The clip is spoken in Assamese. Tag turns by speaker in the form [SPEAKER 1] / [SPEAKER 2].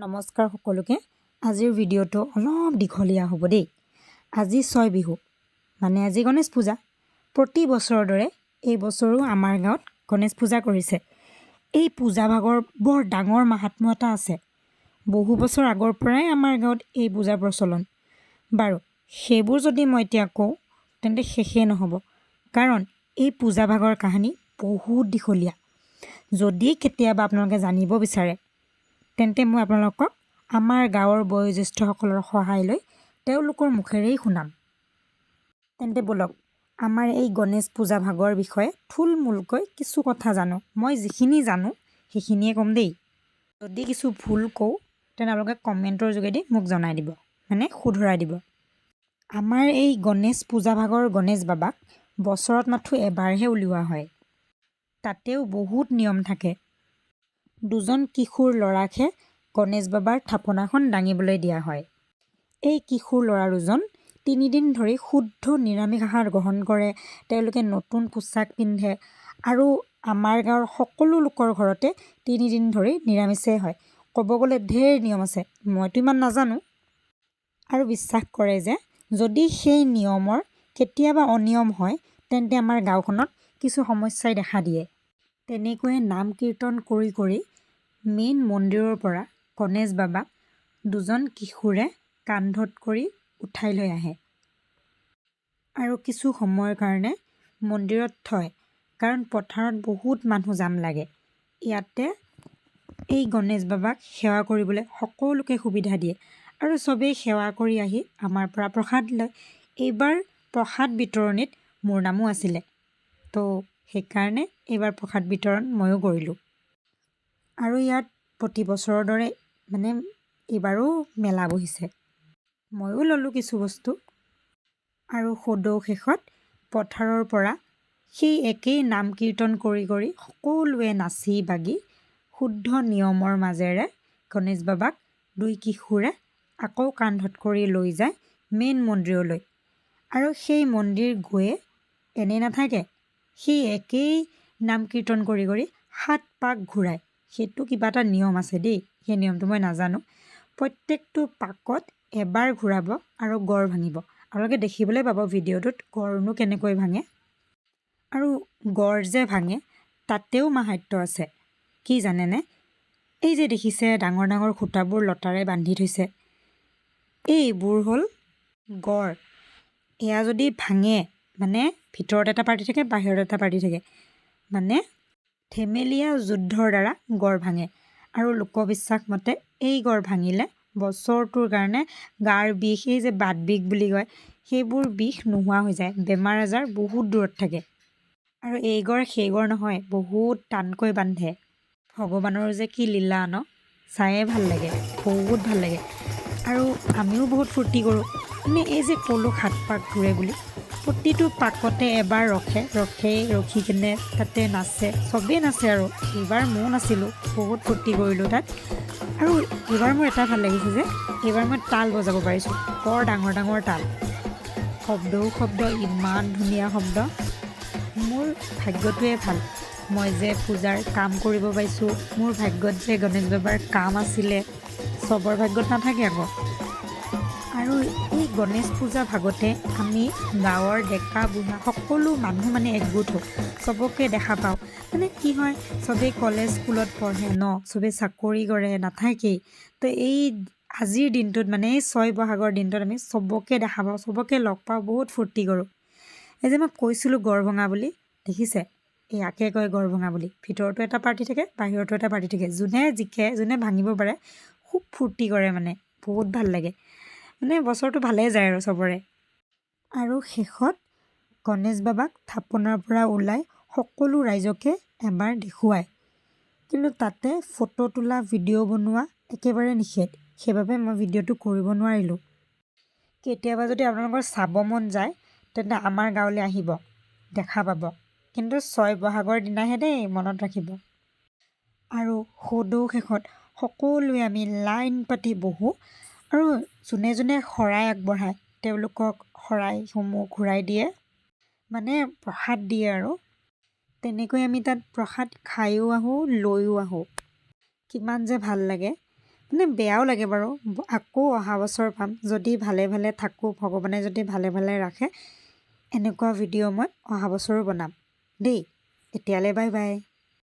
[SPEAKER 1] নমস্কাৰ সকলোকে। আজিৰ ভিডিঅ'টো অলপ দীঘলীয়া হ'ব দেই। আজি 6 বিহু মানে আজি গণেশ পূজা। প্ৰতি বছৰৰ দৰে এই বছৰো আমাৰ গাঁৱত গণেশ পূজা কৰিছে। এই পূজা ভাগৰ বৰ ডাঙৰ মাহাত্ম্য এটা আছে। বহু বছৰ আগৰ পৰাই আমাৰ গাঁৱত এই পূজাৰ প্ৰচলন। বাৰু সেইবোৰ যদি মই এতিয়া কওঁ তেন্তে শেষেই নহ'ব, কাৰণ এই পূজা ভাগৰ কাহিনী বহুত দীঘলীয়া। যদি কেতিয়াবা আপোনালোকে জানিব বিচাৰে তেন্তে মই আপোনালোকক আমাৰ গাঁৱৰ বয়োজ্যেষ্ঠসকলৰ সহায় লৈ তেওঁলোকৰ মুখেৰেই শুনাম। তেন্তে বলক আমাৰ এই গণেশ পূজা ভাগৰ বিষয়ে থুলমূলকৈ কিছু কথা জানো। মই যিখিনি জানো সেইখিনিয়ে ক'ম দেই। যদি কিছু ভুল কওঁ তেন্তে আপোনালোকে কমেণ্টৰ যোগেদি মোক জনাই দিব, মানে শুধৰাই দিব। আমাৰ এই গণেশ পূজা ভাগৰ গণেশ বাবাক বছৰত মাথো এবাৰহে উলিওৱা হয়। তাতেও বহুত নিয়ম থাকে। দুজন কিশোৰ ল'ৰাকহে গণেশ বাবাৰ থাপনাখন দাঙিবলৈ দিয়া হয়। এই কিশোৰ ল'ৰা দুজন 3 দিন ধৰি শুদ্ধ নিৰামিষ আহাৰ গ্ৰহণ কৰে। তেওঁলোকে নতুন পোছাক পিন্ধে আৰু আমাৰ গাঁৱৰ সকলো লোকৰ ঘৰতে 3 দিন ধৰি নিৰামিষেই হয়। ক'ব গ'লে ঢেৰ নিয়ম আছে, মইতো ইমান নাজানো। আৰু বিশ্বাস কৰে যে যদি সেই নিয়মৰ কেতিয়াবা অনিয়ম হয় তেন্তে আমাৰ গাঁওখনত কিছু সমস্যাই দেখা দিয়ে। তেনেকৈয়ে নাম কীৰ্তন কৰি কৰি মেইন মন্দিৰৰ পৰা গণেশ বাবাক দুজন কিশোৰে কান্ধত কৰি উঠাই লৈ আহে আৰু কিছু সময়ৰ কাৰণে মন্দিৰত থয়, কাৰণ পথাৰত বহুত মানুহ জাম লাগে। ইয়াতে এই গণেশ বাবাক সেৱা কৰিবলৈ সকলোকে সুবিধা দিয়ে আৰু চবেই সেৱা কৰি আহি আমাৰ পৰা প্ৰসাদ লয়। এইবাৰ প্ৰসাদ বিতৰণিত মোৰ নামো আছিলে, তো সেইকাৰণে এইবাৰ প্ৰসাদ বিতৰণ ময়ো কৰিলোঁ। আৰু ইয়াত প্ৰতি বছৰৰ দৰে মানে এইবাৰো মেলা বহিছে, ময়ো ল'লোঁ কিছু বস্তু। আৰু সদৌ শেষত পথাৰৰ পৰা সেই একেই নাম কীৰ্তন কৰি কৰি সকলোৱে নাচি বাগি শুদ্ধ নিয়মৰ মাজেৰে গণেশ বাবাক দুই কিশোৰে আকৌ কান্ধত কৰি লৈ যায় মেইন মন্দিৰলৈ। আৰু সেই মন্দিৰ গৈয়ে এনেই নাথাকে, সেই একেই নাম কীৰ্তন কৰি কৰি 7 পাক ঘূৰায়। সেইটো কিবা এটা নিয়ম আছে দেই, সেই নিয়মটো মই নাজানো। প্ৰত্যেকটো পাকত এবাৰ ঘূৰাব আৰু গড় ভাঙিব। আপোনালোকে দেখিবলৈ পাব ভিডিঅ'টোত গড়নো কেনেকৈ ভাঙে। আৰু গড় যে ভাঙে তাতেও মাহাত্য আছে। কি জানেনে? এই যে দেখিছে ডাঙৰ ডাঙৰ খুঁটাবোৰ লতাৰে বান্ধি থৈছে, এইবোৰ হ'ল গড়। এয়া যদি ভাঙে মানে ভিতৰত এটা পাৰ্টি থাকে, বাহিৰত এটা পাৰ্টি থাকে, মানে ধেমেলীয়া যুদ্ধৰ দ্বাৰা গড় ভাঙে। আৰু লোকবিশ্বাস মতে এই গড় ভাঙিলে বছৰটোৰ কাৰণে গাৰ বিষ, এই যে বাত বিষ বুলি কয়, সেইবোৰ বিষ নোহোৱা হৈ যায়, বেমাৰ আজাৰ বহুত দূৰত থাকে। আৰু এই গড় সেই গড় নহয়, বহুত টানকৈ বান্ধে। ভগৱানৰ যে কি লীলা ন, চায়ে ভাল লাগে, বহুত ভাল লাগে। আৰু আমিও বহুত ফূৰ্তি কৰোঁ। মানে এই যে ক'লো 7 পাক ঘূৰে বুলি, প্ৰতিটো পাকতে এবাৰ ৰখি কিনে তাতে নাচে, চবেই নাচে। আৰু এইবাৰ ময়ো নাছিলোঁ, বহুত ফূৰ্তি কৰিলোঁ তাত। আৰু এইবাৰ মোৰ এটা ভাল লাগিছে যে এইবাৰ মই তাল বজাব পাৰিছোঁ, বৰ ডাঙৰ ডাঙৰ তাল। শব্দও শব্দ, ইমান ধুনীয়া শব্দ। মোৰ ভাগ্যটোৱে ভাল, মই যে পূজাৰ কাম কৰিব পাইছোঁ। মোৰ ভাগ্যত যে গণেশ বাবাৰ কাম আছিলে, চবৰ ভাগ্যত নাথাকে আকৌ। আৰু এই গণেশ পূজা ভাগতে আমি গাঁৱৰ ডেকা বুঢ়া সকলো মানুহ মানে একগোট হওঁ, চবকে দেখা পাওঁ। মানে কি হয়, চবেই কলেজ স্কুলত পঢ়ে ন, চবেই চাকৰি কৰে, নাথাকেই। তো এই আজিৰ দিনটোত মানে এই 6 বহাগৰ দিনটোত আমি চবকে দেখা পাওঁ, চবকে লগ পাওঁ, বহুত ফূৰ্তি কৰোঁ। এই যে মই কৈছিলোঁ গড় ভঙা বুলি, দেখিছে? ইয়াকে কয় গড় ভঙা বুলি। ভিতৰতো এটা পাৰ্টি থাকে, বাহিৰতো এটা পাৰ্টি থাকে। যোনে জিকে, যোনে ভাঙিব পাৰে, খুব ফূৰ্তি কৰে, মানে বহুত ভাল লাগে। মানে বছৰটো ভালেই যায় আৰু চবৰে। আৰু শেষত গণেশ বাবাক থাপনাৰ পৰা ওলাই সকলো ৰাইজকে এবাৰ দেখুৱায়। কিন্তু তাতে ফটো তোলা, ভিডিঅ' বনোৱা একেবাৰে নিষেধ, সেইবাবে মই ভিডিঅ'টো কৰিব নোৱাৰিলোঁ। কেতিয়াবা যদি আপোনালোকৰ চাব মন যায় তেন্তে আমাৰ গাঁৱলৈ আহিব, দেখা পাব। কিন্তু 6 বহাগৰ দিনাহে দেই, মনত ৰাখিব। আৰু সদৌ শেষত সকলোৱে আমি লাইন পাতি বহোঁ আৰু যোনে যোনে শৰাই আগবঢ়ায় তেওঁলোকক শৰাইসমূহ ঘূৰাই দিয়ে, মানে প্ৰসাদ দিয়ে। আৰু তেনেকৈ আমি তাত প্ৰসাদ খায়ো আহোঁ, লৈও আহোঁ। কিমান যে ভাল লাগে। মানে বেয়াও লাগে বাৰু আকৌ অহা বছৰ পাম যদি ভালে ভালে থাকোঁ ভগৱানে যদি ভালে ভালে ৰাখে এনেকুৱা ভিডিঅ' মই অহা বছৰো বনাম দেই এতিয়ালৈ বাই বাই